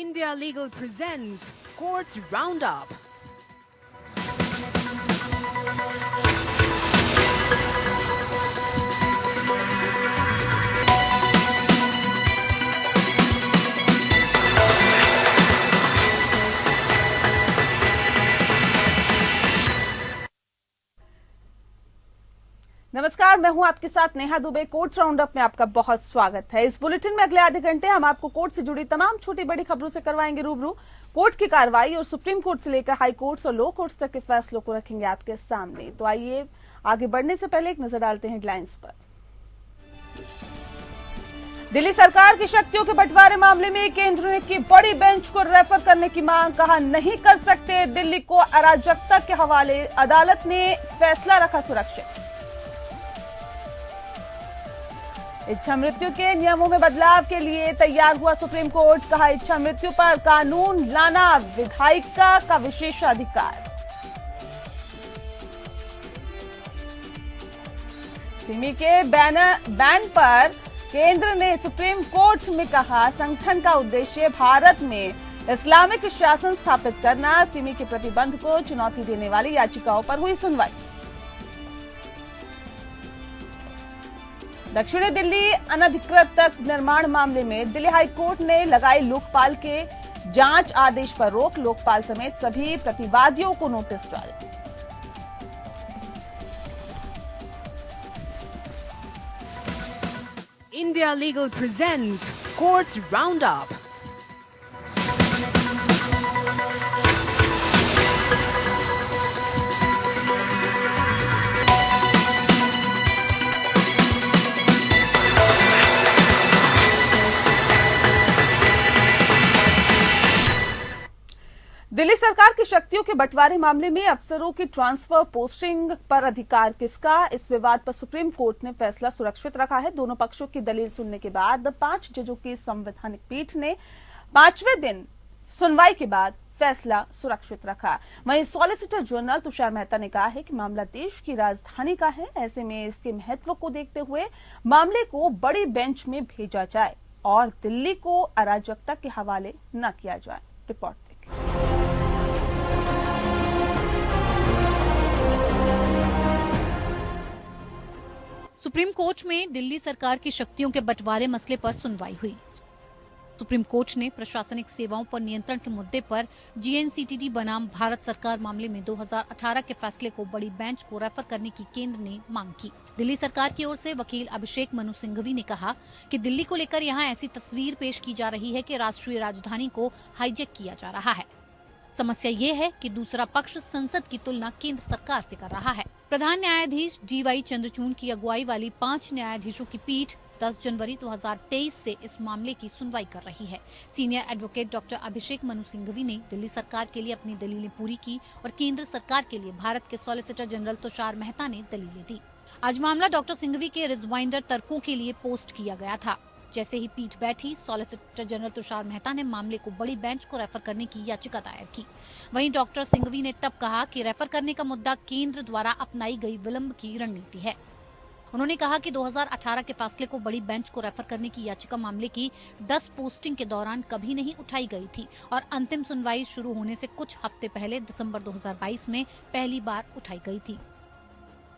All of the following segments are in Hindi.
India Legal presents Courts Roundup. नमस्कार, मैं हूं आपके साथ नेहा दुबे। कोर्ट्स राउंडअप में आपका बहुत स्वागत है। इस बुलेटिन में अगले आधे घंटे हम आपको कोर्ट से जुड़ी तमाम छोटी बड़ी खबरों से करवाएंगे रूबरू। कोर्ट की कार्रवाई और सुप्रीम कोर्ट से लेकर हाई कोर्ट्स और लो कोर्ट्स तक के फैसलों को रखेंगे आपके सामने। तो आइए आगे बढ़ने से पहले एक नजर डालते हैं हेडलाइंस पर। दिल्ली सरकार की शक्तियों के बंटवारे मामले में केंद्र ने की बड़ी बेंच को रेफर करने की मांग, कहा नहीं कर सकते दिल्ली को अराजकता के हवाले, अदालत ने फैसला रखा सुरक्षित। इच्छा मृत्यु के नियमों में बदलाव के लिए तैयार हुआ सुप्रीम कोर्ट, कहा इच्छा मृत्यु पर कानून लाना विधायिका का विशेषाधिकार। सिमी के बैन पर केंद्र ने सुप्रीम कोर्ट में कहा संगठन का उद्देश्य भारत में इस्लामिक शासन स्थापित करना। सिमी के प्रतिबंध को चुनौती देने वाली याचिकाओं पर हुई सुनवाई। दक्षिणी दिल्ली अनधिकृत निर्माण मामले में दिल्ली हाई कोर्ट ने लगाई लोकपाल के जांच आदेश पर रोक, लोकपाल समेत सभी प्रतिवादियों को नोटिस जारी। India Legal presents Courts Roundup. Delhi सरकार की शक्तियों के बंटवारे मामले में अफसरों की ट्रांसफर पोस्टिंग पर अधिकार किसका, इस विवाद पर सुप्रीम कोर्ट ने फैसला सुरक्षित रखा है। दोनों पक्षों की दलील सुनने के बाद 5 जजों की संवैधानिक पीठ ने 5वें दिन सुनवाई के बाद फैसला सुरक्षित रखा। वहीं सॉलिसिटर जनरल तुषार मेहता ने कहा है कि मामला देश की राजधानी का है, ऐसे में इसके महत्व को देखते हुए मामले को बड़ी बेंच में भेजा जाए और दिल्ली को अराजकता के हवाले न किया जाए। रिपोर्ट सुप्रीम कोर्ट में दिल्ली सरकार की शक्तियों के बंटवारे मसले पर सुनवाई हुई। सुप्रीम कोर्ट ने प्रशासनिक सेवाओं पर नियंत्रण के मुद्दे पर जीएनसीटीडी बनाम भारत सरकार मामले में 2018 के फैसले को बड़ी बेंच को रेफर करने की केंद्र ने मांग की। दिल्ली सरकार की ओर से वकील अभिषेक मनु सिंघवी ने कहा कि दिल्ली को लेकर यहां ऐसी तस्वीर पेश की जा रही है कि राष्ट्रीय राजधानी को हाईजैक किया जा रहा है। समस्या ये है कि दूसरा पक्ष संसद की तुलना केंद्र सरकार से कर रहा है। प्रधान न्यायाधीश डीवाई चंद्रचूड़ की अगुवाई वाली 5 न्यायाधीशों की पीठ 10 जनवरी 2023 से इस मामले की सुनवाई कर रही है। Senior advocate doctor Abhishek Manu Singhvi ने दिल्ली सरकार के लिए अपनी दलीलें पूरी की और केंद्र सरकार के लिए भारत के सॉलिसिटर जनरल तुषार मेहता ने दलीलें दी। आज मामला डॉक्टर सिंघवी के रिजवाइंडर तर्कों के लिए पोस्ट किया गया था। जैसे ही पीठ बैठी, सॉलिसिटर जनरल तुषार मेहता ने मामले को बड़ी बेंच को रेफर करने की याचिका दायर की। वहीं डॉक्टर सिंघवी ने तब कहा कि रेफर करने का मुद्दा केंद्र द्वारा अपनाई गई विलंब की रणनीति है। उन्होंने कहा कि 2018 के फैसले को बड़ी बेंच को रेफर करने की याचिका मामले की 10 पोस्टिंग के दौरान कभी नहीं उठाई गई थी और अंतिम सुनवाई शुरू होने से कुछ हफ्ते पहले दिसंबर 2022 में पहली बार उठाई गई थी।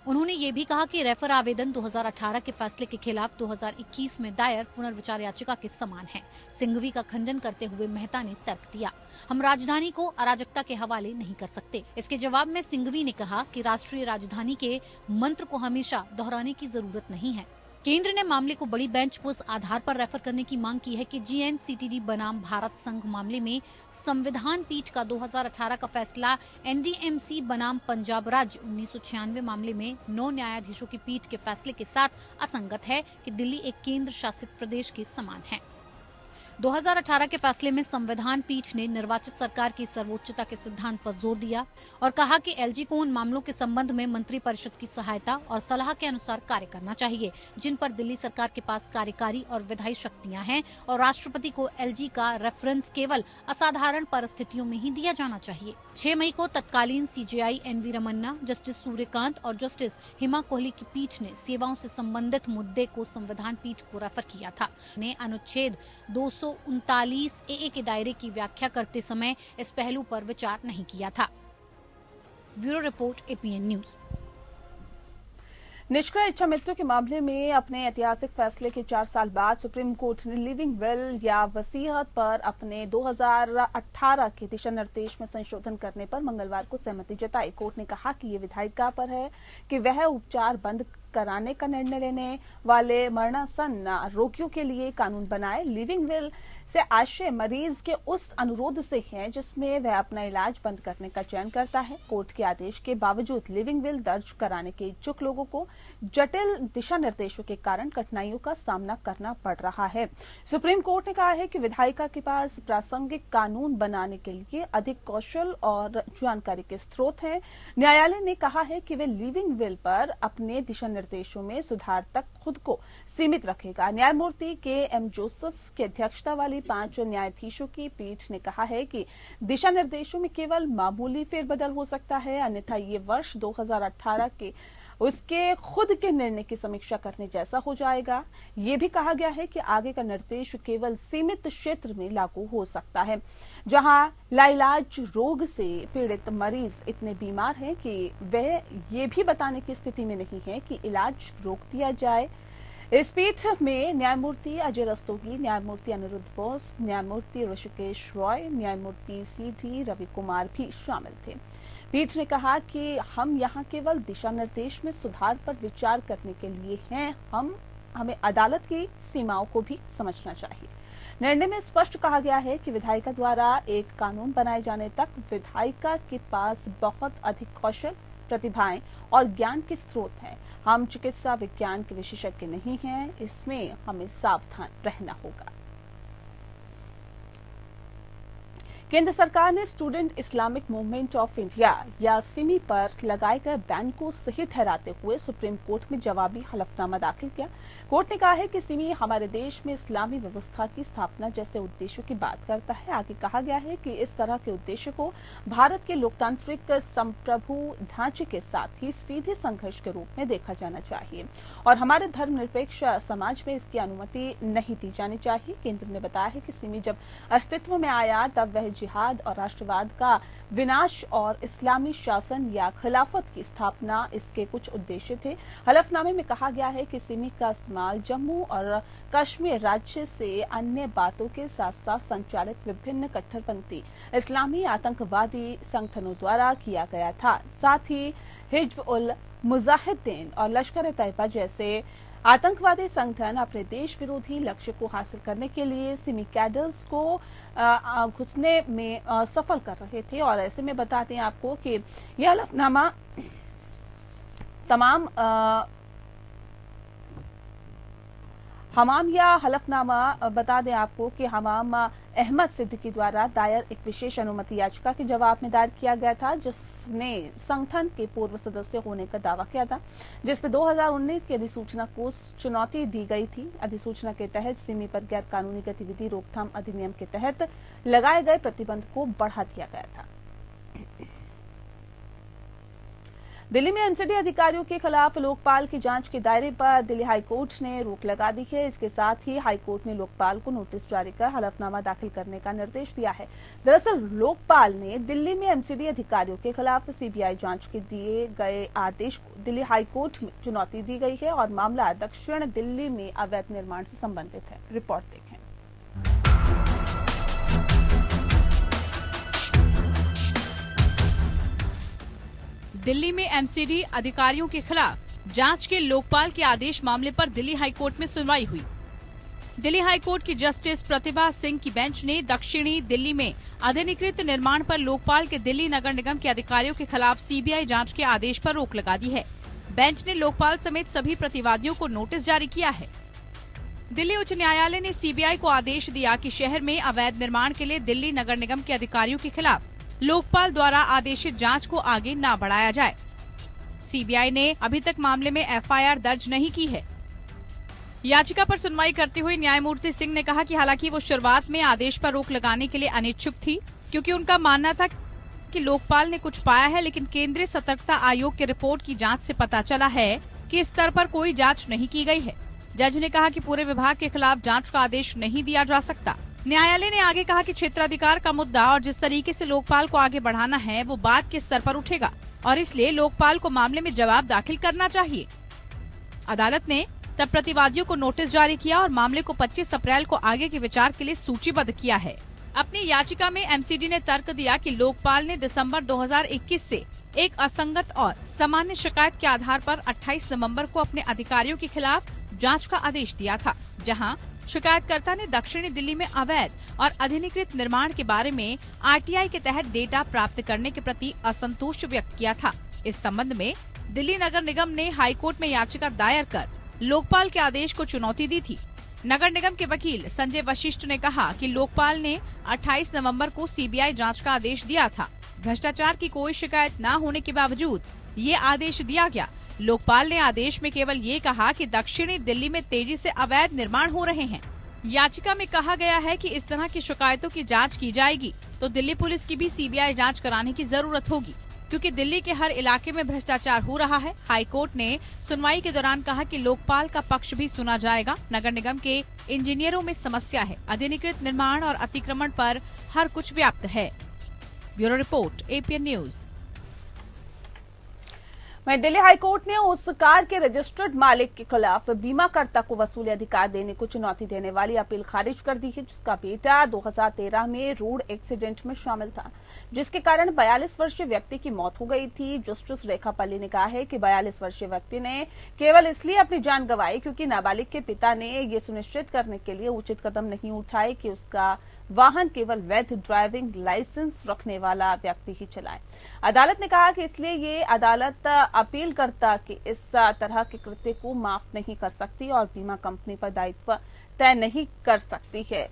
उन्होंने ये भी कहा कि रेफर आवेदन 2018 के फैसले के खिलाफ 2021 में दायर पुनर्विचार याचिका के समान है। सिंघवी का खंडन करते हुए मेहता ने तर्क दिया, हम राजधानी को अराजकता के हवाले नहीं कर सकते। इसके जवाब में सिंघवी ने कहा कि राष्ट्रीय राजधानी के मंत्र को हमेशा दोहराने की जरूरत नहीं है। केंद्र ने मामले को बड़ी बेंच को इस आधार पर रेफर करने की मांग की है कि जीएनसीटीडी बनाम भारत संघ मामले में संविधान पीठ का 2018 का फैसला एनडीएमसी बनाम पंजाब राज्य 1996 मामले में 9 न्यायाधीशों की पीठ के फैसले के साथ असंगत है कि दिल्ली एक केंद्र शासित प्रदेश के समान है। 2018 के फैसले में संविधान पीठ ने निर्वाचित सरकार की सर्वोच्चता के सिद्धांत पर जोर दिया और कहा कि एलजी को उन मामलों के संबंध में मंत्रिपरिषद की सहायता और सलाह के अनुसार कार्य करना चाहिए जिन पर दिल्ली सरकार के पास कार्यकारी और विधायी शक्तियां हैं और राष्ट्रपति को एलजी का रेफरेंस केवल असाधारण परिस्थितियों में ही दिया जाना चाहिए। 6 मई को तत्कालीन CJI NV Ramana, justice Suryakant और जस्टिस हिमा कोहली की पीठ ने सेवाओं से संबंधित मुद्दे को संविधान पीठ को रेफर किया था। ने अनुच्छेद 200 339 ए के दायरे की व्याख्या करते समय इस पहलू पर विचार नहीं किया था। Bureau report, APN news. निष्क्रिय इच्छा मृत्यु के मामले में अपने ऐतिहासिक फैसले के 4 साल बाद सुप्रीम कोर्ट ने लिविंग विल या वसीयत पर अपने 2018 के दिशा निर्देश में संशोधन करने पर मंगलवार को सहमति जताई। कोर्ट ने कहा कि ये विधायिका पर है कि वह उपचार बंद कराने का निर्णय लेने वाले मरणासन्न रोगियों के लिए कानून बनाए। लिविंग विल से आशय मरीज के उस अनुरोध से है जिसमें वह अपना इलाज बंद करने का चयन करता है। कोर्ट के आदेश के बावजूद लिविंग विल दर्ज कराने के इच्छुक लोगों को जटिल दिशा निर्देशों के कारण कठिनाइयों का सामना करना पड़ रहा है। सुप्रीम कोर्ट ने कहा है कि विधायिका के पास प्रासंगिक कानून बनाने के लिए अधिक कौशल और जानकारी के स्रोत हैं। न्यायालय ने कहा है कि वे लिविंग विल पर अपने दिशा निर्देशों में सुधार तक खुद को सीमित रखेगा। न्यायमूर्ति के.एम. जोसेफ की अध्यक्षता वाली 5 न्यायाधीशों की पीठ ने कहा है कि दिशा निर्देशों में केवल मामूली फेरबदल हो सकता है, अन्यथा ये वर्ष 2018 के उसके खुद के निर्णय की समीक्षा करने जैसा हो जाएगा। ये भी कहा गया है कि आगे का निर्देश केवल सीमित क्षेत्र में लागू हो सकता है, जहां लाइलाज रोग से पीड़ित मरीज इतने बीमार हैं कि वे ये भी बताने की स्थिति में नहीं है कि इलाज रोक दिया जाए। इस पीठ में न्यायमूर्ति अजय रस्तोगी, न्यायमूर्ति अनिरुद्ध बोस, न्यायमूर्ति ऋषिकेश रॉय, न्यायमूर्ति सी.टी. रवि कुमार भी शामिल थे। पीठ ने कहा कि हम यहाँ केवल दिशा निर्देश में सुधार पर विचार करने के लिए हैं, हमें अदालत की सीमाओं को भी समझना चाहिए। निर्णय में स्पष्ट कहा गया है कि विधायिका द्वारा एक कानून बनाए जाने तक विधायिका के पास बहुत अधिक कौशल, प्रतिभाएं और ज्ञान के स्रोत हैं। हम चिकित्सा विज्ञान के विशेषज्ञ नहीं हैं, इसमें हमें सावधान रहना होगा। केंद्र सरकार ने student Islamic movement of India या सिमी पर लगाए गए बैन को सही ठहराते हुए सुप्रीम कोर्ट में जवाबी हलफनामा दाखिल किया। कोर्ट ने कहा है कि सिमी हमारे देश में इस्लामी व्यवस्था की स्थापना जैसे उद्देश्यों की बात करता है। आगे कहा गया है कि इस तरह के उद्देश्य को भारत के लोकतांत्रिक संप्रभु ढांचे के साथ ही सीधे संघर्ष के रूप में देखा जाना चाहिए और हमारे धर्मनिरपेक्ष समाज में इसकी अनुमति नहीं दी जानी चाहिए। केंद्र ने बताया है कि सिमी जब अस्तित्व में आया तब वह जिहाद और राष्ट्रवाद का विनाश और इस्लामी शासन या खिलाफत की स्थापना इसके कुछ उद्देश्य थे। हलफनामे में कहा गया है कि सिमी का इस्तेमाल जम्मू और कश्मीर राज्य से अन्य बातों के साथ साथ संचालित विभिन्न कट्टरपंथी इस्लामी आतंकवादी संगठनों द्वारा किया गया था। साथ ही हिज्ब उल मुजाहिदीन और लश्कर तैयबा जैसे आतंकवादी संगठन अपने देश विरोधी लक्ष्य को हासिल करने के लिए सिमी कैडर्स को घुसने में सफल कर रहे थे। और ऐसे में बताते हैं आपको कि यह हलफनामा तमाम हलफनामा बता दें आपको कि हमाम अहमद सिद्दीकी द्वारा दायर एक विशेष अनुमति याचिका के जवाब में दायर किया गया था, जिसने संगठन के पूर्व सदस्य होने का दावा किया था, जिसमें 2019 की अधिसूचना को चुनौती दी गई थी। अधिसूचना के तहत सिमी पर गैर कानूनी गतिविधि रोकथाम अधिनियम के तहत लगाए गए प्रतिबंध को बढ़ा दिया गया था। दिल्ली में एनसीडी अधिकारियों के खिलाफ लोकपाल की जांच के दायरे पर दिल्ली हाईकोर्ट ने रोक लगा दी है। इसके साथ ही हाईकोर्ट ने लोकपाल को नोटिस जारी कर हलफनामा दाखिल करने का निर्देश दिया है। दरअसल लोकपाल ने दिल्ली में एनसीडी अधिकारियों के खिलाफ सीबीआई जांच के दिए गए आदेश को दिल्ली हाईकोर्ट में चुनौती दी गई है और मामला दक्षिण दिल्ली में अवैध निर्माण से संबंधित है। रिपोर्ट देखें। दिल्ली में एमसीडी अधिकारियों के खिलाफ जांच के लोकपाल के आदेश मामले पर दिल्ली हाईकोर्ट में सुनवाई हुई। दिल्ली हाईकोर्ट की जस्टिस प्रतिभा सिंह की बेंच ने दक्षिणी दिल्ली में अनधिकृत निर्माण पर लोकपाल के दिल्ली नगर निगम के अधिकारियों के खिलाफ सीबीआई जांच के आदेश पर रोक लगा दी है। बेंच ने लोकपाल समेत सभी प्रतिवादियों को नोटिस जारी किया है। दिल्ली उच्च न्यायालय ने सीबीआई को आदेश दिया कि शहर में अवैध निर्माण के लिए दिल्ली नगर निगम के अधिकारियों के खिलाफ लोकपाल द्वारा आदेशित जांच को आगे न बढ़ाया जाए। सीबीआई ने अभी तक मामले में एफआईआर दर्ज नहीं की है। याचिका पर सुनवाई करते हुए न्यायमूर्ति सिंह ने कहा कि हालांकि वो शुरुआत में आदेश पर रोक लगाने के लिए अनिच्छुक थी, क्योंकि उनका मानना था कि लोकपाल ने कुछ पाया है, लेकिन केंद्रीय सतर्कता आयोग की रिपोर्ट की जांच से पता चला है कि इस स्तर पर कोई जांच नहीं की गई है। जज ने कहा कि पूरे विभाग के खिलाफ जांच का आदेश नहीं दिया जा सकता। न्यायालय ने आगे कहा कि क्षेत्राधिकार का मुद्दा और जिस तरीके से लोकपाल को आगे बढ़ाना है वो बात के स्तर पर उठेगा और इसलिए लोकपाल को मामले में जवाब दाखिल करना चाहिए। अदालत ने तब प्रतिवादियों को नोटिस जारी किया और मामले को 25 अप्रैल को आगे के विचार के लिए सूचीबद्ध किया है। अपनी याचिका में एमसीडी ने तर्क दिया कि लोकपाल ने दिसंबर 2021 से एक असंगत और सामान्य शिकायत के आधार पर 28 नवंबर को अपने अधिकारियों के खिलाफ जांच का आदेश दिया था, जहां शिकायतकर्ता ने दक्षिणी दिल्ली में अवैध और अनधिकृत निर्माण के बारे में आरटीआई के तहत डेटा प्राप्त करने के प्रति असंतोष व्यक्त किया था। इस संबंध में दिल्ली नगर निगम ने हाईकोर्ट में याचिका दायर कर लोकपाल के आदेश को चुनौती दी थी। नगर निगम के वकील संजय वशिष्ठ ने कहा कि लोकपाल ने 28 नवंबर को सीबीआई जांच का आदेश दिया था। भ्रष्टाचार की कोई शिकायत न होने के बावजूद ये आदेश दिया गया। लोकपाल ने आदेश में केवल ये कहा कि दक्षिणी दिल्ली में तेजी से अवैध निर्माण हो रहे हैं। याचिका में कहा गया है कि इस तरह की शिकायतों की जांच की जाएगी तो दिल्ली पुलिस की भी सीबीआई जांच कराने की जरूरत होगी, क्योंकि दिल्ली के हर इलाके में भ्रष्टाचार हो रहा है। हाईकोर्ट ने सुनवाई के दौरान कहा कि लोकपाल का पक्ष भी सुना जाएगा। नगर निगम के इंजीनियरों में समस्या है, अनधिकृत निर्माण और अतिक्रमण पर हर कुछ व्याप्त है। Bureau report, APN news. वहीं दिल्ली हाईकोर्ट ने उस कार के रजिस्टर्ड मालिक के खिलाफ बीमाकर्ता को वसूली अधिकार देने को चुनौती देने वाली अपील खारिज कर दी है, जिसका बेटा 2013 में रोड एक्सीडेंट में शामिल था, जिसके कारण 42 वर्षीय व्यक्ति की मौत हो गई थी। जस्टिस रेखा पल्ली ने कहा है कि 42 वर्षीय व्यक्ति ने केवल इसलिए अपनी जान गंवाई क्योंकि नाबालिग के पिता ने ये सुनिश्चित करने के लिए उचित कदम नहीं उठाए कि उसका वाहन केवल वैध ड्राइविंग लाइसेंस रखने वाला व्यक्ति ही चलाए। अदालत ने कहा कि इसलिए ये अदालत अपीलकर्ता के इस तरह के कृत्य को माफ नहीं कर सकती और बीमा कंपनी पर दायित्व तय नहीं कर सकती है,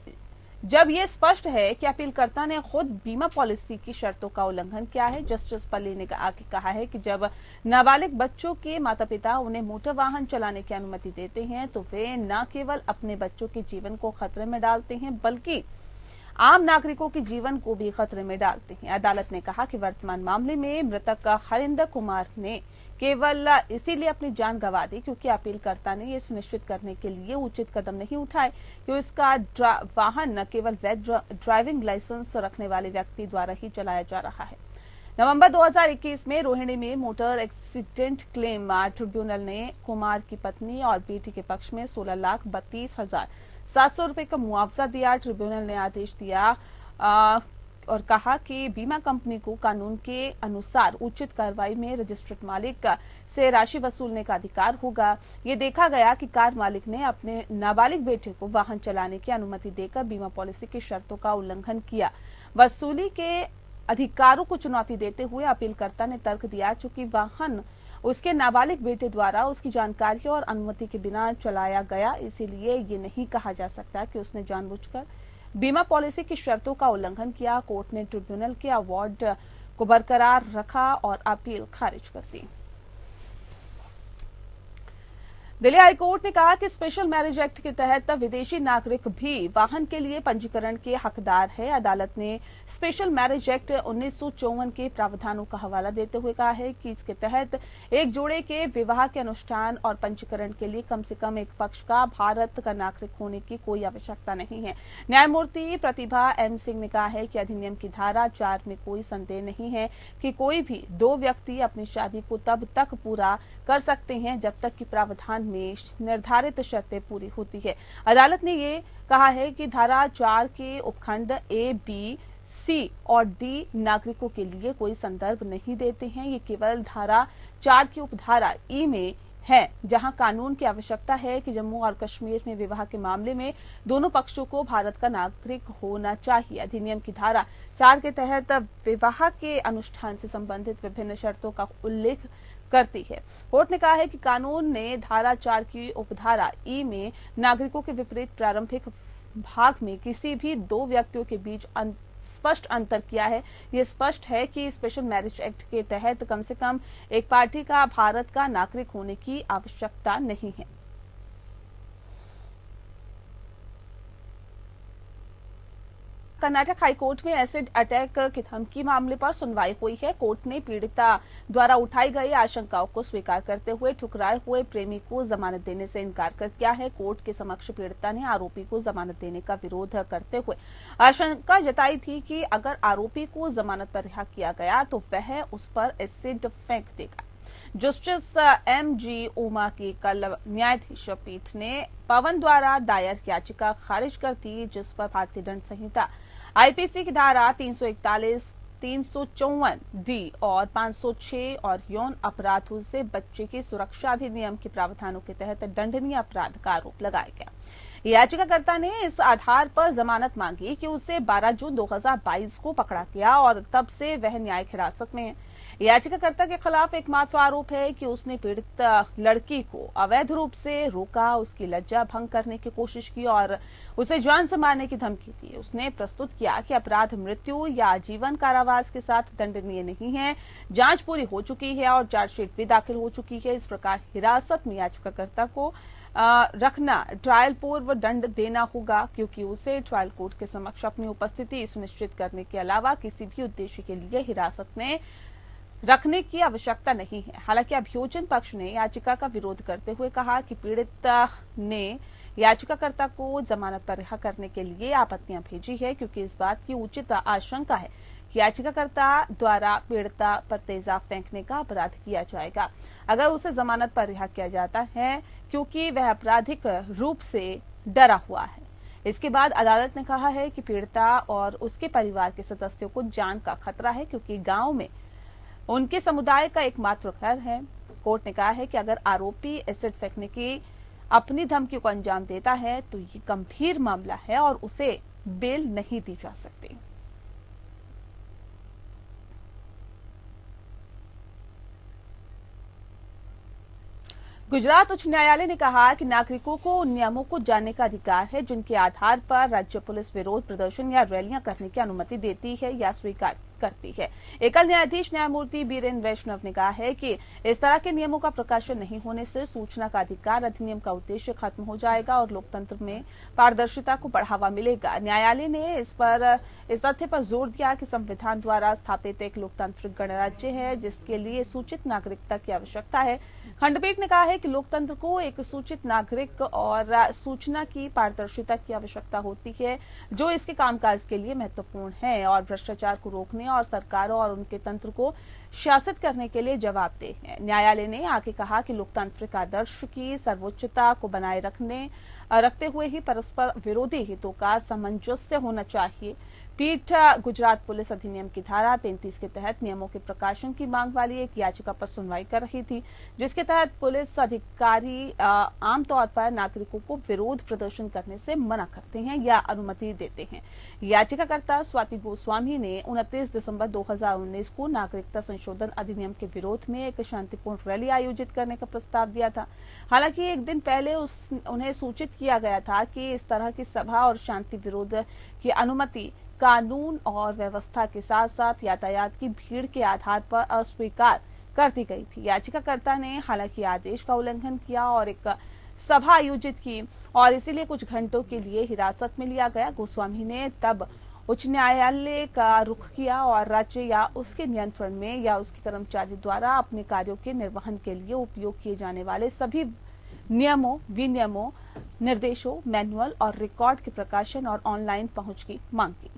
जब ये स्पष्ट है कि अपीलकर्ता ने खुद बीमा पॉलिसी की शर्तों का उल्लंघन किया है। जस्टिस पल्ली ने आगे कहा है कि जब नाबालिग बच्चों के माता पिता उन्हें मोटर वाहन चलाने की अनुमति देते हैं तो वे न केवल अपने बच्चों के जीवन को खतरे में डालते हैं बल्कि आम नागरिकों के जीवन को भी खतरे में डालते हैं। अदालत ने कहा कि वर्तमान मामले में मृतक हरिंदर कुमार ने केवल इसीलिए अपनी जान गंवा दी क्योंकि अपीलकर्ता ने यह सुनिश्चित करने के लिए उचित कदम नहीं उठाए कि उसका वाहन न केवल वैध ड्राइविंग लाइसेंस रखने वाले व्यक्ति द्वारा ही चलाया जा रहा है। नवंबर 2021 में रोहिणी में मोटर एक्सीडेंट क्लेम ट्रिब्यूनल ने कुमार की पत्नी और बेटी के पक्ष में 16,32,700 रुपए का मुआवजा दिया। ट्रिब्यूनल ने आदेश दिया और कहा कि बीमा कंपनी को कानून के अनुसार उचित कार्रवाई में रजिस्टर्ड मालिक से राशि वसूलने का अधिकार होगा। ये देखा गया कि कार मालिक ने अपने नाबालिग बेटे को वाहन चलाने की अनुमति देकर बीमा पॉलिसी की शर्तों का उल्लंघन किया। वसूली के अधिकारों को चुनौती देते हुए अपीलकर्ता ने तर्क दिया चूंकि वाहन उसके नाबालिग बेटे द्वारा उसकी जानकारी और अनुमति के बिना चलाया गया, इसीलिए ये नहीं कहा जा सकता कि उसने जानबूझकर बीमा पॉलिसी की शर्तों का उल्लंघन किया। कोर्ट ने ट्रिब्यूनल के अवार्ड को बरकरार रखा और अपील खारिज कर दी। दिल्ली हाईकोर्ट ने कहा कि स्पेशल मैरिज एक्ट के तहत विदेशी नागरिक भी वाहन के लिए पंजीकरण के हकदार है। अदालत ने स्पेशल मैरिज एक्ट 1954 के प्रावधानों का हवाला देते हुए कहा है कि इसके तहत एक जोड़े के विवाह के अनुष्ठान और पंजीकरण के लिए कम से कम एक पक्ष का भारत का नागरिक होने की कोई आवश्यकता नहीं है। न्यायमूर्ति प्रतिभा एम सिंह ने कहा है कि अधिनियम की धारा 4 में कोई संदेह नहीं है कि कोई भी दो व्यक्ति अपनी शादी को तब तक पूरा कर सकते हैं जब तक कि प्रावधान में निर्धारित शर्तें पूरी होती है। अदालत ने ये कहा है कि धारा 4 के उपखंड ए, बी, सी और डी नागरिकों के लिए कोई संदर्भ नहीं देते हैं। ये केवल धारा 4 की उपधारा ई में है, जहां कानून की आवश्यकता है कि जम्मू और कश्मीर में विवाह के मामले में दोनों पक्षों को भारत का नागरिक होना चाहिए। अधिनियम की धारा 4 के तहत विवाह के अनुष्ठान से संबंधित विभिन्न शर्तों का उल्लेख करती है। कोर्ट ने कहा है कि कानून ने धारा 4 की उपधारा ई में नागरिकों के विपरीत प्रारंभिक भाग में किसी भी दो व्यक्तियों के बीच स्पष्ट अंतर किया है। ये स्पष्ट है कि स्पेशल मैरिज एक्ट के तहत कम से कम एक पार्टी का भारत का नागरिक होने की आवश्यकता नहीं है। कर्नाटक हाईकोर्ट में एसिड अटैक की धमकी मामले पर सुनवाई हुई है। कोर्ट ने पीड़िता द्वारा उठाई गई आशंकाओं को स्वीकार करते हुए ठुकराए हुए प्रेमी को जमानत देने से इनकार कर दिया है। कोर्ट के समक्ष पीड़िता ने आरोपी को जमानत देने का विरोध करते हुए आशंका जताई थी कि अगर आरोपी को जमानत पर रिहा किया गया तो वह उस पर एसिड फेंक देगा। Justice MG. उमा की कल न्यायाधीश पीठ ने पवन द्वारा दायर याचिका खारिज कर दी, जिस पर भारतीय दंड संहिता आईपीसी की धारा 341, 354 डी और 506 और यौन अपराधों से बच्चे की सुरक्षा अधिनियम के प्रावधानों के तहत दंडनीय अपराध का आरोप लगाया गया। याचिकाकर्ता ने इस आधार पर जमानत मांगी कि उसे 12 जून 2022 को पकड़ा गया और तब से वह न्यायिक हिरासत में है। याचिकाकर्ता के खिलाफ एकमात्र आरोप है कि उसने पीड़ित लड़की को अवैध रूप से रोका, उसकी लज्जा भंग करने की कोशिश की और उसे जान से मारने की धमकी दी। उसने प्रस्तुत किया कि अपराध मृत्यु या आजीवन कारावास के साथ दंडनीय नहीं है। जांच पूरी हो चुकी है और चार्जशीट भी दाखिल हो चुकी है। इस प्रकार हिरासत में याचिकाकर्ता को रखना ट्रायल पूर्व दंड देना होगा, क्योंकि उसे ट्रायल कोर्ट के समक्ष अपनी उपस्थिति सुनिश्चित करने के अलावा किसी भी उद्देश्य के लिए हिरासत में रखने की आवश्यकता नहीं है। हालांकि अभियोजन पक्ष ने याचिका का विरोध करते हुए कहा कि पीड़ित ने याचिकाकर्ता को जमानत पर रिहा करने के लिए आपत्तियां भेजी है, क्योंकि इस बात की उचित आशंका है कि याचिकाकर्ता द्वारा पीड़िता पर तेजाब फेंकने का अपराध किया जाएगा अगर उसे जमानत पर रिहा किया जाता है, क्योंकि वह आपराधिक रूप से डरा हुआ है। इसके बाद अदालत ने कहा है कि पीड़िता और उसके परिवार के सदस्यों को जान का खतरा है, क्योंकि गांव में उनके समुदाय का एकमात्र घर है। कोर्ट ने कहा है कि अगर आरोपी एसिड फेंकने की अपनी धमकी को अंजाम देता है तो ये गंभीर मामला है और उसे बेल नहीं दी जा सकती। गुजरात उच्च न्यायालय ने कहा कि नागरिकों को उन नियमों को जानने का अधिकार है जिनके आधार पर राज्य पुलिस विरोध प्रदर्शन या रैलियां करने की अनुमति देती है या स्वीकार करती है। एकल न्यायाधीश न्यायमूर्ति बीरेन वैष्णव ने कहा है कि इस तरह के नियमों का प्रकाशन नहीं होने से सूचना का अधिकार अधिनियम का उद्देश्य खत्म हो जाएगा और लोकतंत्र में पारदर्शिता को बढ़ावा मिलेगा। न्यायालय ने इस तथ्य पर जोर दिया कि संविधान द्वारा स्थापित एक लोकतांत्रिक गणराज्य है जिसके लिए सूचित नागरिकता की आवश्यकता है। खंडपीठ ने कहा है कि लोकतंत्र को एक सूचित नागरिक और सूचना की पारदर्शिता की आवश्यकता होती है, जो इसके कामकाज के लिए महत्वपूर्ण है और भ्रष्टाचार को रोकने और सरकारों और उनके तंत्र को शासित करने के लिए जवाबदेह है। न्यायालय ने आगे कहा कि लोकतांत्रिक आदर्श की सर्वोच्चता को बनाए रखते हुए ही परस्पर विरोधी हितों का सामंजस्य होना चाहिए। पीठ गुजरात पुलिस अधिनियम की धारा 33 के तहत नियमों के प्रकाशन की मांग वाली एक याचिका पर सुनवाई कर रही थी, जिसके तहत पुलिस अधिकारी आमतौर पर नागरिकों को विरोध प्रदर्शन करने से मना करते हैं या अनुमति देते हैं। याचिकाकर्ता स्वाति गोस्वामी ने 29 दिसंबर 2019 को नागरिकता संशोधन अधिनियम के विरोध में एक शांतिपूर्ण रैली आयोजित करने का प्रस्ताव दिया था। हालांकि एक दिन पहले उन्हें सूचित किया गया था कि इस तरह की सभा और शांति विरोध की अनुमति कानून और व्यवस्था के साथ साथ यातायात की भीड़ के आधार पर अस्वीकार कर दी गई थी। याचिकाकर्ता ने हालांकि आदेश का उल्लंघन किया और एक सभा आयोजित की और इसीलिए कुछ घंटों के लिए हिरासत में लिया गया। गोस्वामी ने तब उच्च न्यायालय का रुख किया और राज्य या उसके नियंत्रण में या उसके कर्मचारी द्वारा अपने कार्यों के निर्वहन के लिए उपयोग किए जाने वाले सभी नियमों, विनियमों, निर्देशों, मैनुअल और रिकॉर्ड के प्रकाशन और ऑनलाइन पहुंच की मांग की।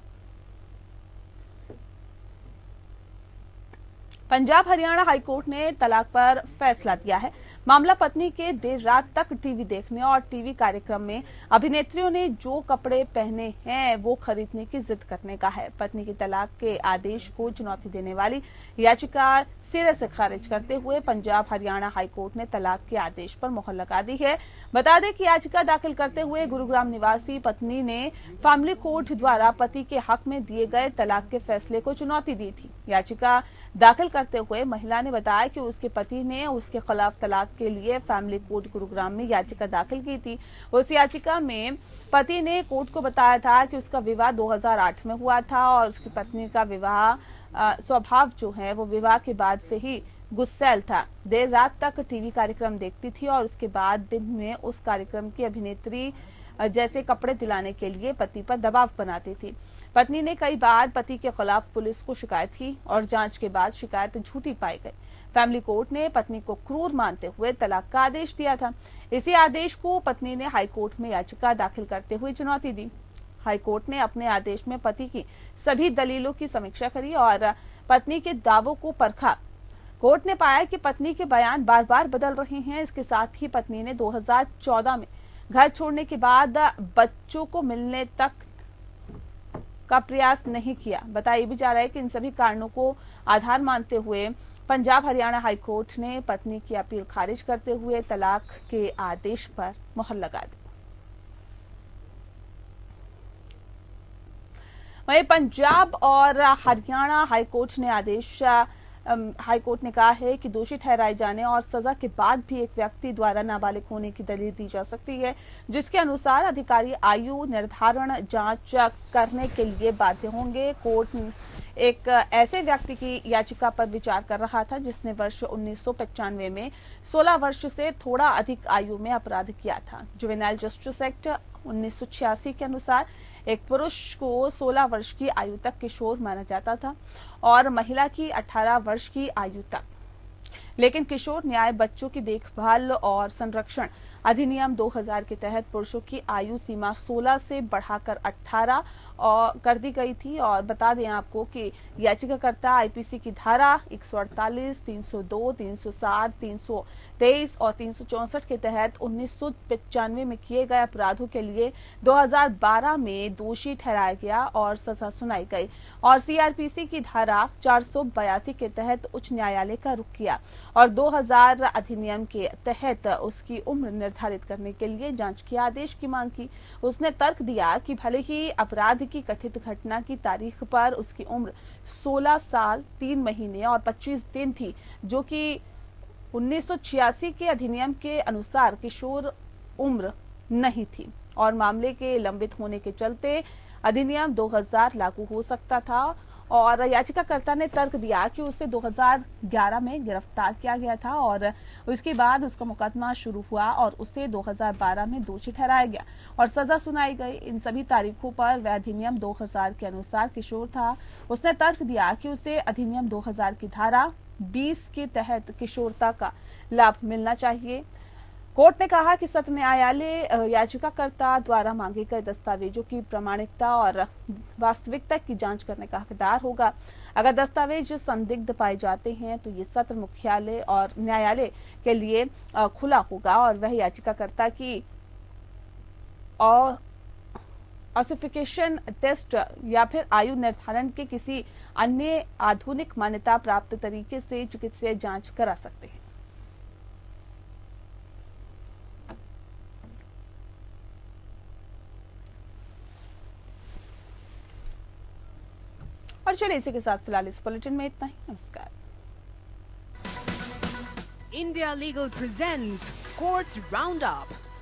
पंजाब हरियाणा हाईकोर्ट ने तलाक पर फैसला दिया है। मामला पत्नी के देर रात तक टीवी देखने और टीवी कार्यक्रम में अभिनेत्रियों ने जो कपड़े पहने हैं वो खरीदने की जिद करने का है। पत्नी की तलाक के आदेश को चुनौती देने वाली याचिका सिरे से खारिज करते हुए पंजाब हरियाणा हाईकोर्ट ने तलाक के आदेश पर मुहर लगा दी है। बता दें कि याचिका दाखिल करते हुए गुरुग्राम निवासी पत्नी ने फैमिली कोर्ट द्वारा पति के हक में दिए गए तलाक के फैसले को चुनौती दी थी। याचिका दाखिल करते हुए महिला ने बताया कि उसके पति ने उसके खिलाफ तलाक के लिए फैमिली कोर्ट गुरुग्राम में याचिका दाखिल की थी। उस याचिका में पति ने कोर्ट को बताया था कि उसका विवाह 2008 में हुआ था और उसकी पत्नी का विवाह स्वभाव जो है वो विवाह के बाद से ही गुस्सैल था। देर रात तक टीवी कार्यक्रम देखती थी और उसके बाद दिन में उस कार्यक्रम की अभिनेत्री जैसे कपड़े दिलाने के लिए पति पर दबाव बनाती थी। पत्नी ने कई बार पति के खिलाफ पुलिस को शिकायत की और जांच के बाद शिकायत झूठी पाई गई। फैमिली कोर्ट ने पत्नी को क्रूर मानते हुए तलाक का आदेश दिया था। इसी आदेश को पत्नी ने हाई कोर्ट में याचिका दाखिल करते हुए चुनौती दी। हाई कोर्ट ने अपने आदेश में पति की सभी दलीलों की समीक्षा करी और पत्नी के दावों को परखा। कोर्ट ने पाया कि पत्नी के बयान बार बार बदल रहे हैं। इसके साथ ही पत्नी ने 2014 में घर छोड़ने के बाद बच्चों को मिलने तक का प्रयास नहीं किया। बताया भी जा रहा है कि इन सभी कारणों को आधार मानते हुए पंजाब हरियाणा हाई कोर्ट ने पत्नी की अपील खारिज करते हुए तलाक के आदेश पर मुहर लगा दी। वहीं पंजाब और हरियाणा हाई कोर्ट ने कहा है कि दोषी ठहराए जाने और सजा के बाद भी एक व्यक्ति द्वारा नाबालिग होने की दलील दी जा सकती है, जिसके अनुसार अधिकारी आयु निर्धारण जांच करने के लिए बाध्य होंगे। कोर्ट एक ऐसे व्यक्ति की याचिका पर विचार कर रहा था जिसने वर्ष 1995 में 16 वर्ष से थोड़ा अधिक आयु में अपराध किया था। जुवेनाइल जस्टिस एक्ट 1986 के अनुसार एक पुरुष को 16 वर्ष की आयु तक किशोर माना जाता था और महिला की 18 वर्ष की आयु तक। लेकिन किशोर न्याय बच्चों की देखभाल और संरक्षण अधिनियम 2000 के तहत पुरुषों की आयु सीमा 16 से बढ़ाकर 18 कर दी गई थी। और बता दें आपको कि याचिकाकर्ता आईपीसी की धारा 148, 302, 307, 323 और 364 के तहत 1995 में किए गए अपराधों के लिए 2012 में दोषी ठहराया गया और सजा सुनाई गई और सीआरपीसी की धारा 482 के तहत उच्च न्यायालय का रुख किया और 2000 अधिनियम के तहत उसकी उम्र निर्धारित करने के लिए जांच के आदेश की मांग की। उसने तर्क दिया कि भले ही अपराध की कथित घटना की तारीख पर उसकी उम्र 16 साल 3 महीने और 25 दिन थी, जो कि 1986 के अधिनियम के अनुसार किशोर उम्र नहीं थी और मामले के लंबित होने के चलते अधिनियम 2000 लागू हो सकता था। और याचिकाकर्ता ने तर्क दिया कि उसे 2011 में गिरफ्तार किया गया था और उसके बाद उसका मुकदमा शुरू हुआ और उसे 2012 में दोषी ठहराया गया और सजा सुनाई गई। इन सभी तारीखों पर वह अधिनियम 2000 के अनुसार किशोर था। उसने तर्क दिया कि उसे अधिनियम 2000 की धारा 20 के तहत किशोरता का लाभ मिलना चाहिए। कोर्ट ने कहा कि सत्र न्यायालय याचिकाकर्ता द्वारा मांगे गए दस्तावेजों की प्रामाणिकता और वास्तविकता की जांच करने का हकदार होगा। अगर दस्तावेज संदिग्ध पाए जाते हैं तो ये सत्र मुख्यालय और न्यायालय के लिए खुला होगा और वह याचिकाकर्ता की ऑसिफिकेशन टेस्ट या फिर आयु निर्धारण के किसी अन्य आधुनिक मान्यता प्राप्त तरीके से चिकित्सीय जांच करा सकते हैं। और चलिए इसी के साथ फिलहाल इस बुलेटिन में इतना ही। नमस्कार। India Legal presents Courts Roundup.